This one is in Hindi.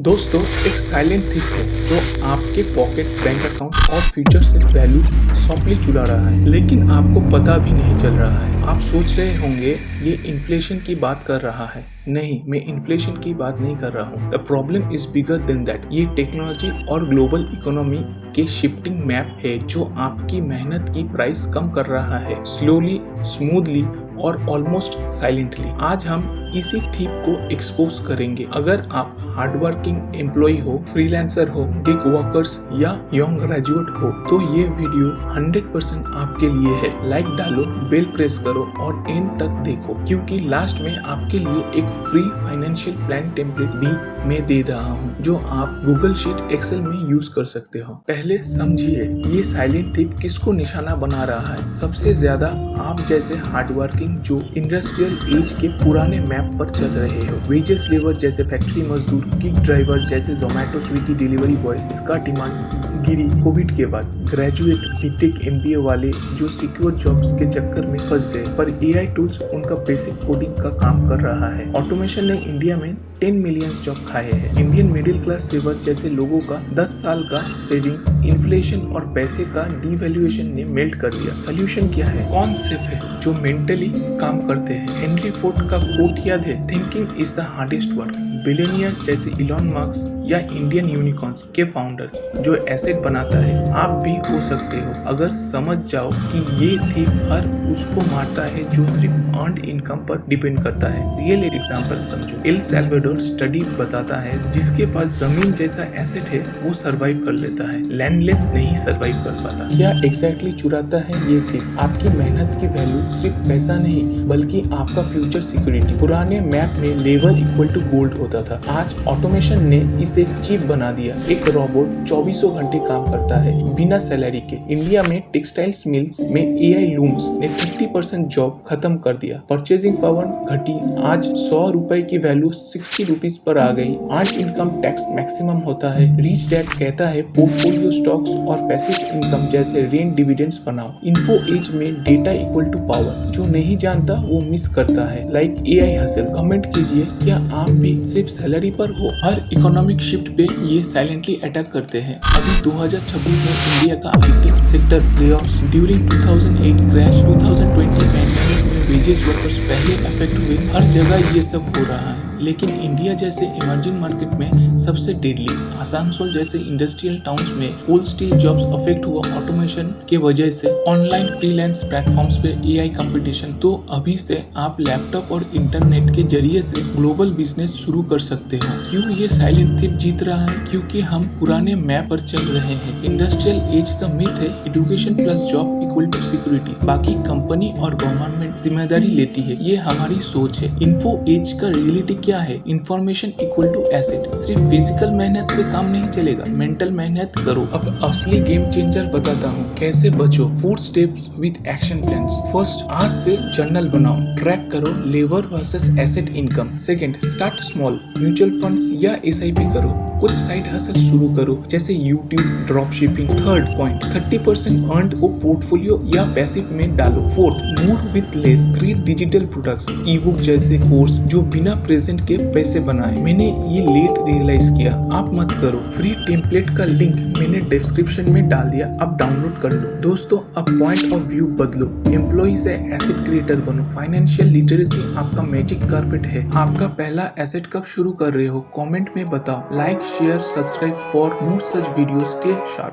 दोस्तों, एक साइलेंट थिफ है जो आपके पॉकेट, बैंक अकाउंट और फ्यूचर से वैल्यू सॉफ्टली चुरा रहा है, लेकिन आपको पता भी नहीं चल रहा है। आप सोच रहे होंगे ये इन्फ्लेशन की बात कर रहा है। नहीं, मैं इन्फ्लेशन की बात नहीं कर रहा हूँ। The problem is bigger than that. ये टेक्नोलॉजी और ग्लोबल इकोनॉमी के शिफ्टिंग मैप है जो आपकी मेहनत की प्राइस कम कर रहा है, स्लोली, स्मूथली और ऑलमोस्ट साइलेंटली। आज हम इसी थीप को एक्सपोज करेंगे। अगर आप हार्डवर्किंग एम्प्लॉय हो, फ्रीलांसर हो, गिग वर्कर्स या यंग ग्रेजुएट हो, तो ये वीडियो 100% आपके लिए है। लाइक डालो, बेल प्रेस करो और एंड तक देखो, क्योंकि लास्ट में आपके लिए एक फ्री फाइनेंशियल प्लान टेम्पलेट भी मैं दे रहा हूँ जो आप गूगल शीट, एक्सेल में यूज कर सकते हो। पहले समझिए ये साइलेंट थिप किसको निशाना बना रहा है। सबसे ज्यादा आप जैसे हार्डवर्किंग जो इंडस्ट्रियल एज के पुराने मैप पर चल रहे हो। वेजेस लेबर जैसे फैक्ट्री मजदूर, गिग ड्राइवर जैसे जोमेटो, स्विगी डिलीवरी बॉयज, इसका डिमांड गिरी कोविड के बाद। ग्रेजुएट, बीटेक, एमबीए वाले जो सिक्योर जॉब्स के चक्कर में फंस गए, पर एआई टूल्स उनका बेसिक कोडिंग का काम कर रहा है। ऑटोमेशन ने इंडिया में 10 मिलियन जॉब खाए हैं। इंडियन मिडिल क्लास सेवर जैसे लोगों का 10 साल का सेविंग्स इन्फ्लेशन और पैसे का डिवैल्यूएशन ने मेल्ट कर दिया। सोल्यूशन क्या है? कॉन्सेप्ट है जो मेंटली काम करते हैं। हेनरी फोर्ड का कोट याद है, thinking is the hardest work. Billionaires जैसे इलॉन मस्क या इंडियन यूनिकॉर्न्स के फाउंडर्स जो एसेट बनाता है, आप भी हो सकते हो अगर समझ जाओ कि ये थीप हर उसको मारता है जो सिर्फ अर्नड इनकम पर डिपेंड करता है। रियल एग्जांपल समझो। एल सैल्वाडोर स्टडी बताता है जिसके पास जमीन जैसा एसेट है वो सरवाइव कर लेता है, लैंडलेस नहीं सरवाइव कर पाता। क्या एग्जैक्टली चुराता है ये थीप? आपकी मेहनत की वैल्यू सिर्फ पैसा नहीं बल्कि आपका फ्यूचर सिक्योरिटी। पुराने मैप में लेबर इक्वल टू गोल्ड होता था, आज ऑटोमेशन ने इसे चीप बना दिया। एक रोबोट 24 घंटे काम करता है बिना सैलरी के। इंडिया में टेक्सटाइल्स मिल्स में एआई लूम्स ने 50% जॉब खत्म कर दिया। परचेजिंग पावर घटी, आज 100 रुपए की वैल्यू 60 रुपीज पर आ गई। आज इनकम टैक्स मैक्सिमम होता है। रिच डैड कहता है पोर्टफोलियो स्टॉक्स और पैसिव इनकम जैसे रेंट डिविडेंड्स बनाओ। इन्फो एज में डेटा इक्वल टू पावर। जो नहीं जानता वो मिस करता है। Like AI hustle. कमेंट कीजिए, क्या आप भी सिर्फ सैलरी पर हो? हर इकोनॉमिक शिफ्ट पे ये साइलेंटली अटैक करते हैं। अभी 2026 में इंडिया का IT sector layoffs, during 2008 crash, 2020 pandemic में वेजेस वर्कर्स पहले अफेक्ट हुए। हर जगह ये सब हो रहा है, लेकिन इंडिया जैसे इमर्जिंग मार्केट में सबसे डेडली आसानसोल जैसे इंडस्ट्रियल टाउन्स में फुल स्टील जॉब्स अफेक्ट हुआ ऑटोमेशन के वजह से। ऑनलाइन फ्रीलांस प्लेटफॉर्म्स पे एआई कंपटीशन। तो अभी से आप लैपटॉप और इंटरनेट के जरिए से ग्लोबल बिजनेस शुरू कर सकते हो। क्यों ये साइलेंट थिप जीत रहा है? क्योंकि हम पुराने मैप पर चल रहे हैं। इंडस्ट्रियल एज का मिथ है education plus job equal to security, बाकी कंपनी और गवर्नमेंट जिम्मेदारी लेती है। ये हमारी सोच है। इन्फो एज का रियलिटी क्या है? Information equal to asset. सिर्फ फिजिकल मेहनत से काम नहीं चलेगा, मेंटल मेहनत करो। अब असली गेम चेंजर बताता हूँ कैसे बचो। 4 steps with action plans. First, आज से जर्नल बनाओ, ट्रैक करो labour versus asset income. Second, start small, mutual funds या एसआईपी करो। कुछ साइड हसल शुरू करो जैसे YouTube, drop shipping. Third point, 30% earned को पोर्टफोलियो या पैसिव में डालो। Fourth, more with less, create digital products, E book जैसे कोर्स जो बिना प्रेजेंट के पैसे बनाए। मैंने ये लेट रियलाइज किया, आप मत करो। फ्री टेम्पलेट का लिंक मैंने डिस्क्रिप्शन में डाल दिया, अब डाउनलोड कर लो। दोस्तों, अब पॉइंट ऑफ व्यू बदलो। एम्प्लॉय से एसेट क्रिएटर बनो। फाइनेंशियल लिटरेसी आपका मैजिक कारपेट है। आपका पहला एसेट कब शुरू कर रहे हो? कमेंट में बताओ। Like, share, subscribe for more such videos. Stay sharp.